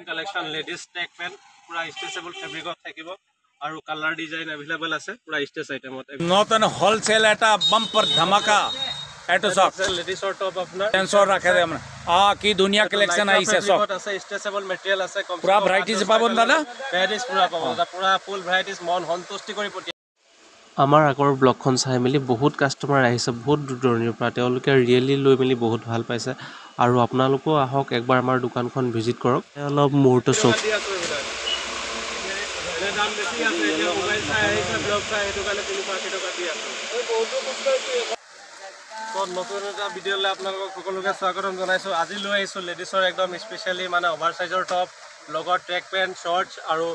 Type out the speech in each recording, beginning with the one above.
collection ladies tech PAN পুৰা স্ট্ৰেচেবল ফেব্ৰিকত থাকিব আৰু কালাৰ ডিজাইন अवेलेबल আছে পুৰা স্টেজ আইটেমত নতুন হোলসেল এটা বাম্পাৰ ধামাকা এটো সব লেডিজৰ টপ আপোনাৰ টেনসৰ ৰাখে দে আমৰা কি দুনিয়া কালেকশন আইছে সব আছে স্ট্ৰেচেবল ম্যাটেৰিয়েল আছে পুৰা ভ্যাৰাইটিজ পাবন দাদা ভ্যাৰাইটিজ পুৰা পাব পুৰা ফুল ভ্যাৰাইটিজ মন সন্তুষ্টি কৰি পঠি আমাৰ আগৰ ব্লগখন চাই মেলি বহুত কাস্টমাৰ আহিছে বহুত দূৰণিৰ পৰা তেওঁলোকে ৰিয়েলি লৈ মেলি বহুত ভাল পাইছে আৰু আপোনালোকও আহক একবাৰ আমাৰ দোকানখন ভিজিট কৰক অলপ মুহূৰ্ত চক দাম বেছি আছে এতিয়া মোবাইল চাই আহিছে ব্লগ চাই সেইটো কাৰণে 380 টকা দি আছে তো নতুন এটা ভিডিঅ'লৈ আপোনালোকক সকলোকে স্বাগতম জনাইছো আজি লৈ আহিছো লেডিছৰ একদম স্পেশালি মানে ওভাৰ সাইজৰ টপ লগত ট্ৰেক পেন্ট শৰ্টস আৰু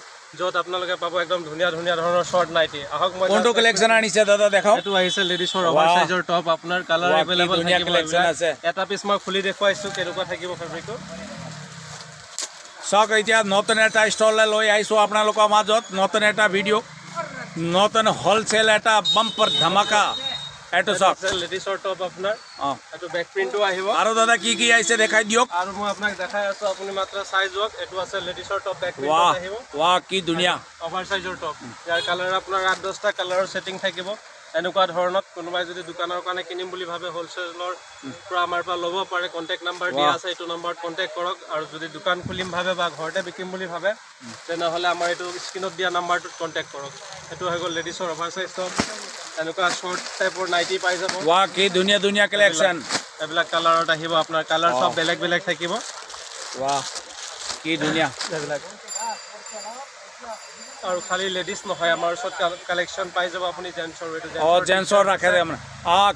যত আপোনালোকে পাব একদম ধুনিয়া ধুনিয়া ধৰণৰ শৰ্ট নাইটি আহক মই কোনটো কালেকশন আনিছে দাদা দেখাও এটো আহিছে লেডিছৰ ওভাৰ সাইজৰ টপ আপোনাৰ কালাৰ अवेलेबल ধুনিয়া কালেকশন আছে এটা পিস মই খুলি দেখুৱাইছো কেনেকুৱা থাকিব ফেব্ৰিকটো সক এতিয়া নতুন এটা স্টল লৈ আইছো আপোনালোকৰ মাজত নতুন এটা ভিডিও নতুন হোলসেল এটা বাম্পাৰ ধামাকা এটো সক লেডিছৰ টপ আপোনাৰ এটো ব্যাক প্ৰিন্টটো আহিব আৰু দাদা কি আইছে দেখাই দিয়ক আৰু মই আপোনাক দেখাই আছো আপুনি মাত্ৰ সাইজ হক এটো আছে লেডিছৰ টপ ব্যাক প্ৰিন্ট আহিব वाह কি দুনিয়া ওভাৰ সাইজৰ টপ ইয়াৰ কালাৰ আপোনাৰ 8-10টা কালাৰৰ সেটিং থাকিব এনেকুৱা ধৰণত কোনোবাই যদি দোকানৰ কাৰণে কিনিম বুলি ভাবে হোলসেলৰ পৰা আমাৰ পৰা ল'ব পাৰে কন্টাক্ট নাম্বাৰ দিয়া আছে এইটো নম্বৰত কন্টাক্ট কৰক আৰু যদি দোকান খুলিম ভাবে বা ঘৰতে বিকিম বুলি ভাবে তেনেহলে আমাৰ এইটো স্ক্ৰিনত দিয়া নাম্বাৰটোত কন্টাক্ট কৰক এটো হৈ গ'ল লেডিছৰ ওভাৰ সাইজ টপ এনেকুৱা শৰ্ট টাইপৰ নাইটি পাই যাব वाह কি দুনিয়া কালেকশন এবিলাক কালাৰত আহিব আপোনাৰ কালাৰ সব বেলেগ বেলেগ থাকিব वाह কি দুনিয়া এবিলাক আৰু খালি লেডিজ নহয় আমাৰ ওচৰত কালেকশন পাই যাব আপুনি জেন্টছৰ এটো জেন্টছৰ ৰাখে দে আমৰা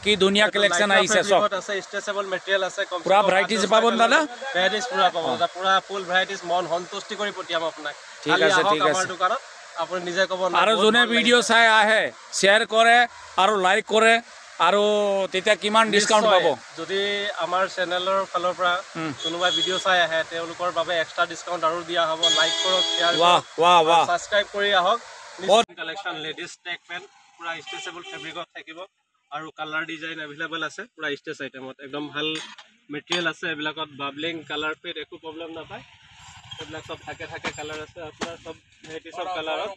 কি দুনিয়া কালেকশন আইছে সব আছে স্ট্ৰেচেবল ম্যাটেৰিয়েল আছে পুৰা ভ্যাৰাইটিজ পাবন দাদা ভ্যাৰাইটিজ পুৰা পাব পুৰা ফুল ভ্যাৰাইটিজ মন সন্তুষ্টি কৰি পঠিয়াম আপোনাক ঠিক আছে আমাৰ দোকানত আপুনি নিজে ক'ব আৰু যোনে ভিডিও চাই আহে শেয়াৰ কৰে আৰু লাইক কৰে আৰু তেতিয়া কিমান ডিসকাউন্ট পাব যদি আমাৰ চেনেলৰ ফালৰ পৰা কোনোবা ভিডিও চাই আহে তেওঁলোকৰ বাবে এক্সট্ৰা ডিসকাউন্ট আৰু দিয়া হ'ব লাইক কৰক শেয়াৰ কৰক वाह সাবস্ক্ৰাইব কৰি আহক বহুত কালেকশন লেডিজ টেক পেন পুৰা স্ট্ৰেচেবল ফেব্ৰিকত থাকিব আৰু কালাৰ ডিজাইন अवेलेबल আছে পুৰা স্টেজ আইটেমত একদম ভাল মেটেৰিয়েল আছে এবিলাকত বাবলিং কালাৰ পেড একো প্ৰবলেম নাপায় এবিলাক সব থাকে কালাৰ আছে আপোনাৰ সব ভেৰাইটি সব কালাৰত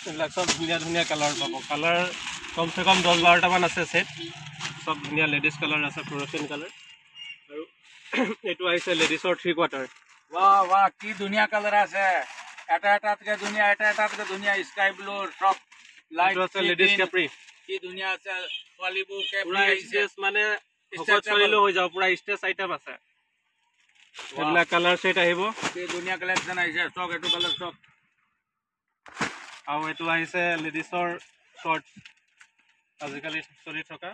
এবিলাক সব ধুনিয়া কালাৰ পাব কালাৰ কমসে কম 10-12টা মান আছে সেট সব ধুনিয়া লেডিজ কালাৰ আছে ফ্লোৰেসেন্ট কালাৰ আৰু এটো আহিছে লেডিছৰ 3 কোৱাৰ্টাৰ वाह কি দুনিয়া কালাৰ আছে এটাকে দুনিয়া স্কাই ব্লু সব লাইট আছে লেডিজ কাপ্ৰি কি দুনিয়া আছে পলিবু কে পুৰা স্টেজ মানে সকত চলিলো হৈ যাব পুৰা স্টেজ আইটেম আছে এলা কালাৰ সেট আহিব কি দুনিয়া কালেকশন আইছে সব এটো কালাৰ সব আৰু এটো আহিছে লেডিছৰ শৰ্ট আজিকালি চলি থকা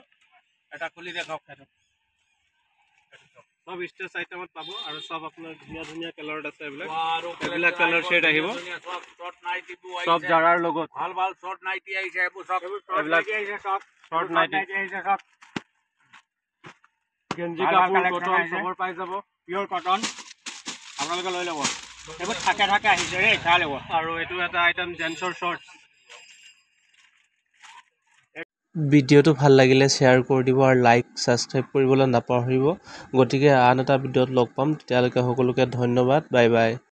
এটা খুলি দেখাওক সব স্টেজ আইটেমত পাব আৰু সব আপোনাৰ ধুনিয়া কালাৰত আছে এবিলাক কালাৰ সেট আহিব শৰ্ট নাইটি সব জাৰাৰ লগত ভাল শৰ্ট নাইটি আইছে সব এবিলাক শৰ্ট নাইটি আইছে সব গেঞ্জি কাপোৰ কটন সবৰ পাই যাব পিওৰ কটন আপোনালোকে লৈ লব এবোৰ থাকে আহিছে ৰে চাই লব আৰু এটো এটা আইটেম জেন্টছৰ শৰ্টস ভিডিওটো ভাল লাগিলে শেয়াৰ কৰি দিব আৰু লাইক সাবস্ক্ৰাইব কৰিবলৈ নাপাহৰিব গতিকে আন এটা ভিডিওত লগ পাম তেতিয়ালৈকে সকলোকে ধন্যবাদ বাই বাই